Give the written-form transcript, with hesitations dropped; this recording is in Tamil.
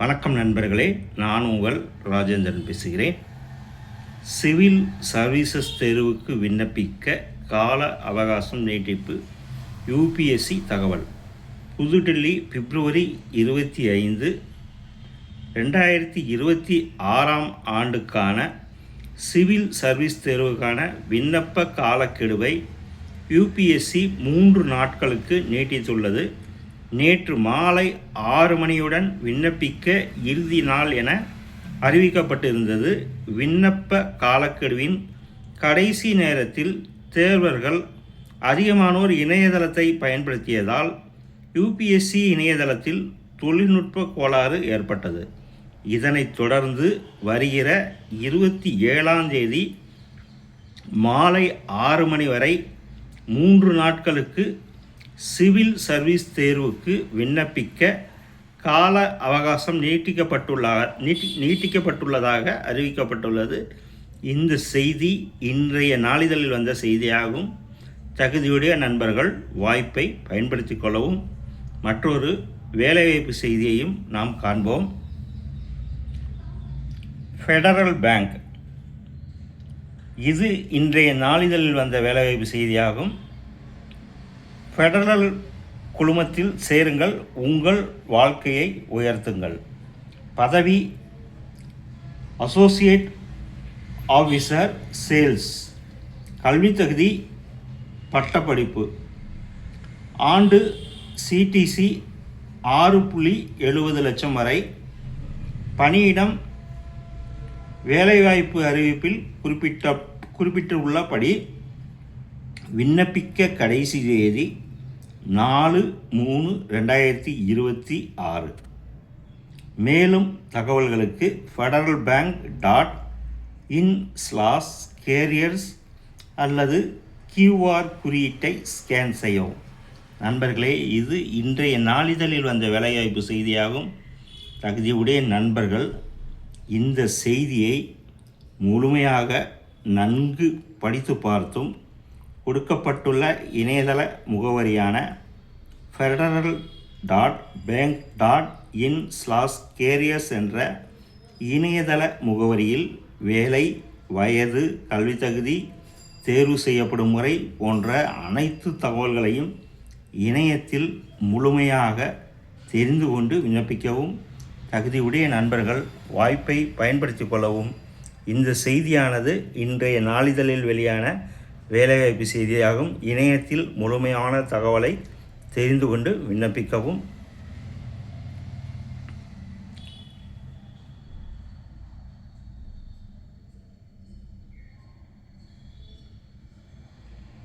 வணக்கம் நண்பர்களே, நான் உங்கள் ராஜேந்திரன் பேசுகிறேன். சிவில் சர்வீசஸ் தேர்வுக்கு விண்ணப்பிக்க கால அவகாசம் நீட்டிப்பு. யூபிஎஸ்சி தகவல். புதுடில்லி பிப்ரவரி 25, 2026 ஆண்டுக்கான சிவில் சர்வீஸ் தேர்வுக்கான விண்ணப்ப காலக்கெடுவை யூபிஎஸ்சி 3 நாட்களுக்கு நீட்டித்துள்ளது. நேற்று மாலை 6 மணியுடன் விண்ணப்பிக்க இறுதி நாள் என அறிவிக்கப்பட்டிருந்தது. விண்ணப்ப காலக்கெடுவின் கடைசி நேரத்தில் தேர்வர்கள் அதிகமானோர் இணையதளத்தை பயன்படுத்தியதால் யூபிஎஸ்சி இணையதளத்தில் தொழில்நுட்ப கோளாறு ஏற்பட்டது. இதனைத் தொடர்ந்து வருகிற 27ஆம் தேதி மாலை 6 மணி வரை 3 நாட்களுக்கு சிவில் சர்வீஸ் தேர்வுக்கு விண்ணப்பிக்க கால அவகாசம் நீட்டிக்கப்பட்டுள்ளதாக அறிவிக்கப்பட்டுள்ளது. இந்த செய்தி இன்றைய நாளிதழில் வந்த செய்தியாகும். தகுதியுடைய நண்பர்கள் வாய்ப்பை பயன்படுத்தி கொள்ளவும். மற்றொரு வேலைவாய்ப்பு செய்தியையும் நாம் காண்போம். ஃபெடரல் பேங்க், இது இன்றைய நாளிதழில் வந்த வேலைவாய்ப்பு செய்தியாகும். ஃபெடரல் குழுமத்தில் சேருங்கள், உங்கள் வாழ்க்கையை உயர்த்துங்கள். பதவி அசோசியேட் ஆஃபீஸர் சேல்ஸ். கல்வி தகுதி பட்டப்படிப்பு. ஆண்டு சிடிசி 6.70 லட்சம் வரை. பணியிடம் வேலைவாய்ப்பு அறிவிப்பில் குறிப்பிட்டுள்ளபடி விண்ணப்பிக்க கடைசி தேதி 4/3/2026. மேலும் தகவல்களுக்கு federalbank.in/careers அல்லது QR குறியீட்டை ஸ்கேன் செய்யவும். நண்பர்களே, இது இன்றைய நாளிதழில் வந்த வேலைவாய்ப்பு செய்தியாகும். தகுதியுடைய நண்பர்கள் இந்த செய்தியை முழுமையாக நன்கு படித்து பார்த்தும் கொடுக்கப்பட்டுள்ள இணையதள முகவரியான federal.bank.in/careers என்ற இணையதள முகவரியில் வேலை, வயது, கல்வி தகுதி, தேர்வு செய்யப்படும் முறை போன்ற அனைத்து தகவல்களையும் இணையத்தில் முழுமையாக தெரிந்து கொண்டு விண்ணப்பிக்கவும். தகுதியுடைய நண்பர்கள் வாய்ப்பை பயன்படுத்தி கொள்ளவும். இந்த செய்தியானது இன்றைய நாளிதழில் வெளியான வேலைவாய்ப்பு செய்தியாகும். இணையத்தில் முழுமையான தகவலை தெரிந்து கொண்டு விண்ணப்பிக்கவும்.